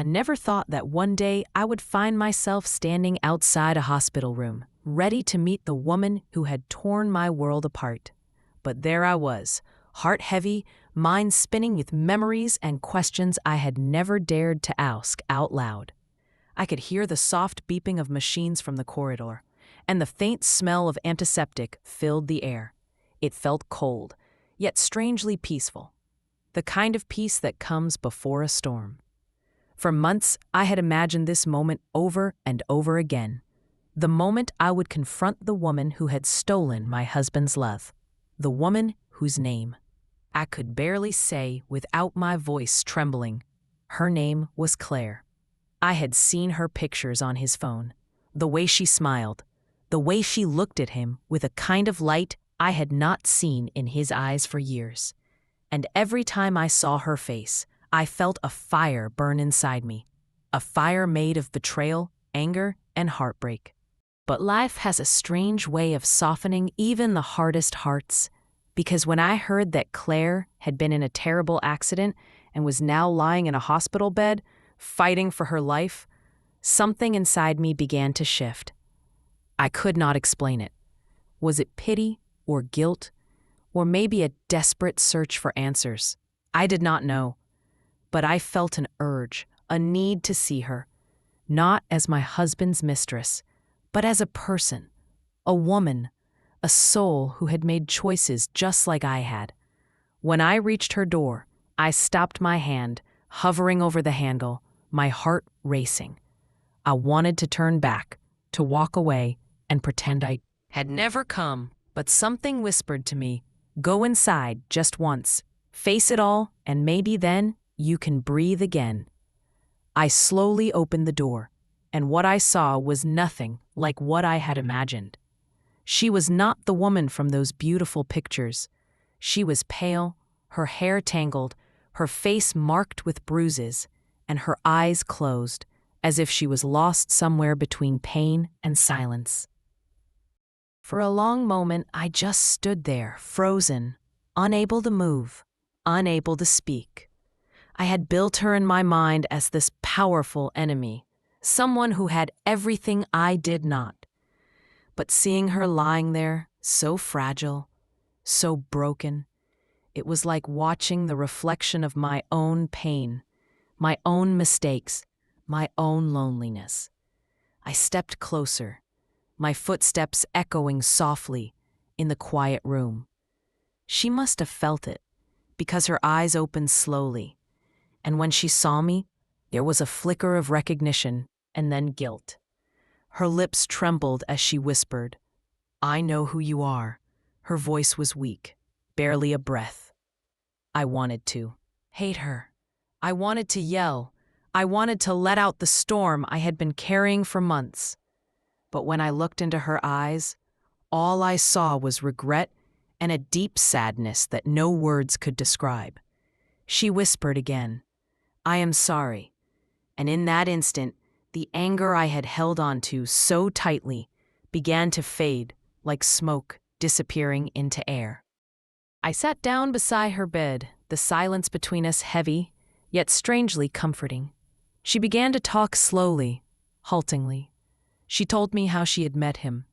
I never thought that one day I would find myself standing outside a hospital room, ready to meet the woman who had torn my world apart. But there I was, heart heavy, mind spinning with memories and questions I had never dared to ask out loud. I could hear the soft beeping of machines from the corridor, and the faint smell of antiseptic filled the air. It felt cold, yet strangely peaceful. The kind of peace that comes before a storm. For months, I had imagined this moment over and over again. The moment I would confront the woman who had stolen my husband's love. The woman whose name I could barely say without my voice trembling. Her name was Claire. I had seen her pictures on his phone. The way she smiled. The way she looked at him with a kind of light I had not seen in his eyes for years. And every time I saw her face, I felt a fire burn inside me. A fire made of betrayal, anger, and heartbreak. But life has a strange way of softening even the hardest hearts. Because when I heard that Claire had been in a terrible accident and was now lying in a hospital bed, fighting for her life, something inside me began to shift. I could not explain it. Was it pity or guilt? Or maybe a desperate search for answers? I did not know. But I felt an urge, a need to see her, not as my husband's mistress, but as a person, a woman, a soul who had made choices just like I had. When I reached her door, I stopped my hand, hovering over the handle, my heart racing. I wanted to turn back, to walk away, and pretend I had never come, but something whispered to me, "Go inside just once, face it all, and maybe then you can breathe again." I slowly opened the door, and what I saw was nothing like what I had imagined. She was not the woman from those beautiful pictures. She was pale, her hair tangled, her face marked with bruises, and her eyes closed, as if she was lost somewhere between pain and silence. For a long moment, I just stood there, frozen, unable to move, unable to speak. I had built her in my mind as this powerful enemy, someone who had everything I did not. But seeing her lying there, so fragile, so broken, it was like watching the reflection of my own pain, my own mistakes, my own loneliness. I stepped closer, my footsteps echoing softly in the quiet room. She must have felt it, because her eyes opened slowly, and when she saw me, there was a flicker of recognition and then guilt. Her lips trembled as she whispered, "I know who you are." Her voice was weak, barely a breath. I wanted to hate her. I wanted to yell. I wanted to let out the storm I had been carrying for months. But when I looked into her eyes, all I saw was regret and a deep sadness that no words could describe. She whispered again, "I am sorry." And in that instant, the anger I had held onto so tightly began to fade like smoke disappearing into air. I sat down beside her bed, the silence between us heavy, yet strangely comforting. She began to talk slowly, haltingly. She told me how she had met him,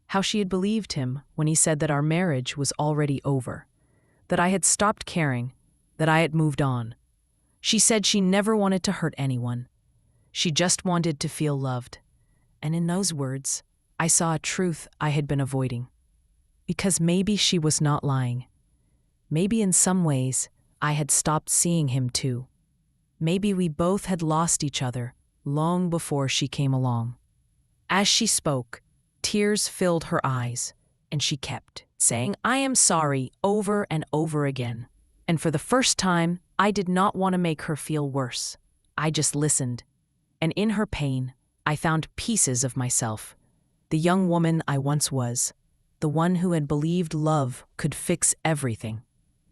how she had believed him when he said that our marriage was already over, that I had stopped caring, that I had moved on. She said she never wanted to hurt anyone. She just wanted to feel loved. And in those words, I saw a truth I had been avoiding. Because maybe she was not lying. Maybe in some ways, I had stopped seeing him too. Maybe we both had lost each other long before she came along. As she spoke, tears filled her eyes, and she kept saying, "I am sorry," over and over again. And for the first time, I did not want to make her feel worse. I just listened. And in her pain, I found pieces of myself, the young woman I once was, the one who had believed love could fix everything,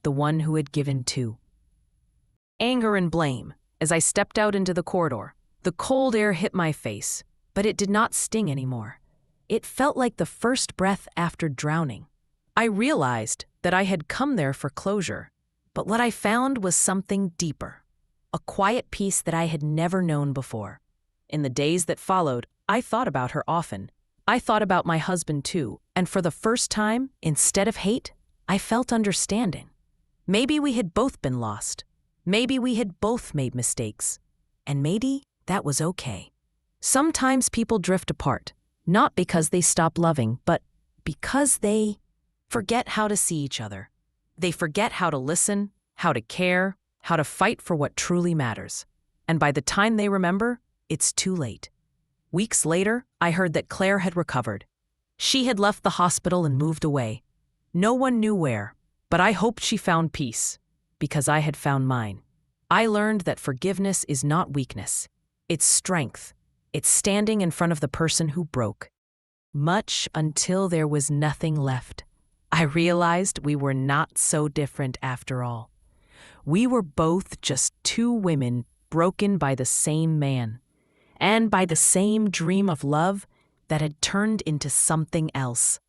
the one who had given too. Anger and blame. As I stepped out into the corridor, the cold air hit my face, but it did not sting anymore. It felt like the first breath after drowning. I realized that I had come there for closure, but what I found was something deeper. a quiet peace that I had never known before. In the days that followed, I thought about her often. I thought about my husband too, and for the first time, instead of hate, I felt understanding. Maybe we had both been lost. Maybe we had both made mistakes. And maybe that was okay. Sometimes people drift apart, not because they stop loving, but because they forget how to see each other. They forget how to listen, how to care, how to fight for what truly matters. And by the time they remember, it's too late. Weeks later, I heard that Claire had recovered. She had left the hospital and moved away. No one knew where, but I hoped she found peace, because I had found mine. I learned that forgiveness is not weakness. It's strength. It's standing in front of the person who broke. Much until there was nothing left, I realized we were not so different after all. We were both just two women broken by the same man, and by the same dream of love that had turned into something else.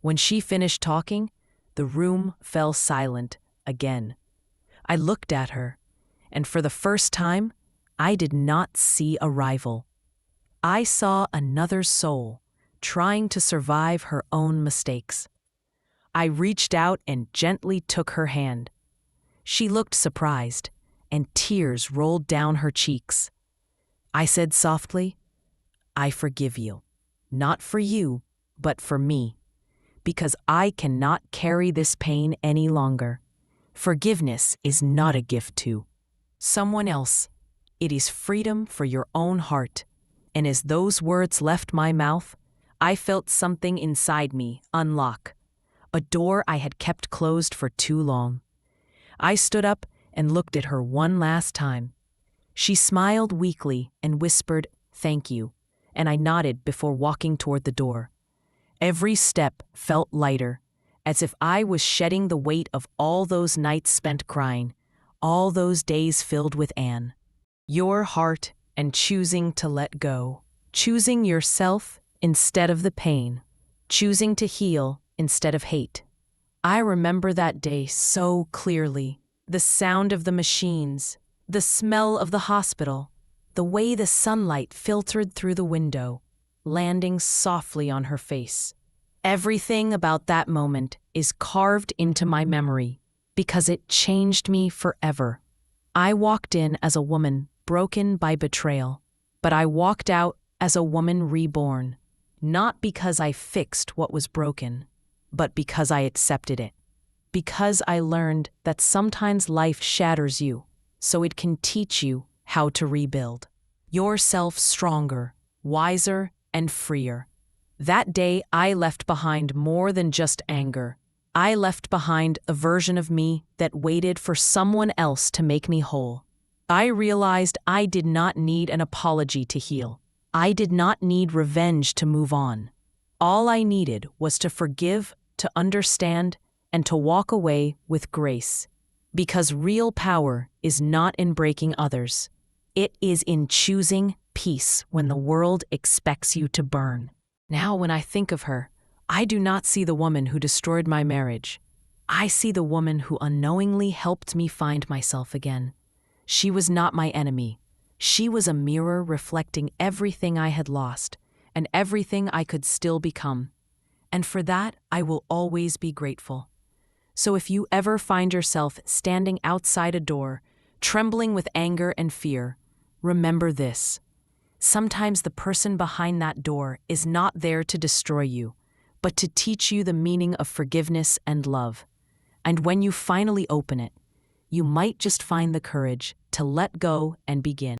When she finished talking, the room fell silent again. I looked at her, and for the first time, I did not see a rival. I saw another soul trying to survive her own mistakes. I reached out and gently took her hand. She looked surprised, and tears rolled down her cheeks. I said softly, "I forgive you, not for you, but for me, because I cannot carry this pain any longer. Forgiveness is not a gift to someone else. It is freedom for your own heart." And as those words left my mouth, I felt something inside me unlock, a door I had kept closed for too long. I stood up and looked at her one last time. She smiled weakly and whispered, "Thank you," and I nodded before walking toward the door. Every step felt lighter, as if I was shedding the weight of all those nights spent crying, all those days filled with Anne. Your heart and choosing to let go, choosing yourself instead of the pain, choosing to heal instead of hate. I remember that day so clearly. The sound of the machines, the smell of the hospital, the way the sunlight filtered through the window, landing softly on her face. Everything about that moment is carved into my memory because it changed me forever. I walked in as a woman broken by betrayal, but I walked out as a woman reborn, not because I fixed what was broken, but because I accepted it. Because I learned that sometimes life shatters you, so it can teach you how to rebuild yourself stronger, wiser, and freer. That day, I left behind more than just anger. I left behind a version of me that waited for someone else to make me whole. I realized I did not need an apology to heal. I did not need revenge to move on. All I needed was to forgive, to understand, and to walk away with grace. Because real power is not in breaking others. It is in choosing peace when the world expects you to burn. Now when I think of her, I do not see the woman who destroyed my marriage. I see the woman who unknowingly helped me find myself again. She was not my enemy. She was a mirror reflecting everything I had lost and everything I could still become. And for that, I will always be grateful. So if you ever find yourself standing outside a door, trembling with anger and fear, remember this. Sometimes the person behind that door is not there to destroy you, but to teach you the meaning of forgiveness and love. And when you finally open it, you might just find the courage to let go and begin.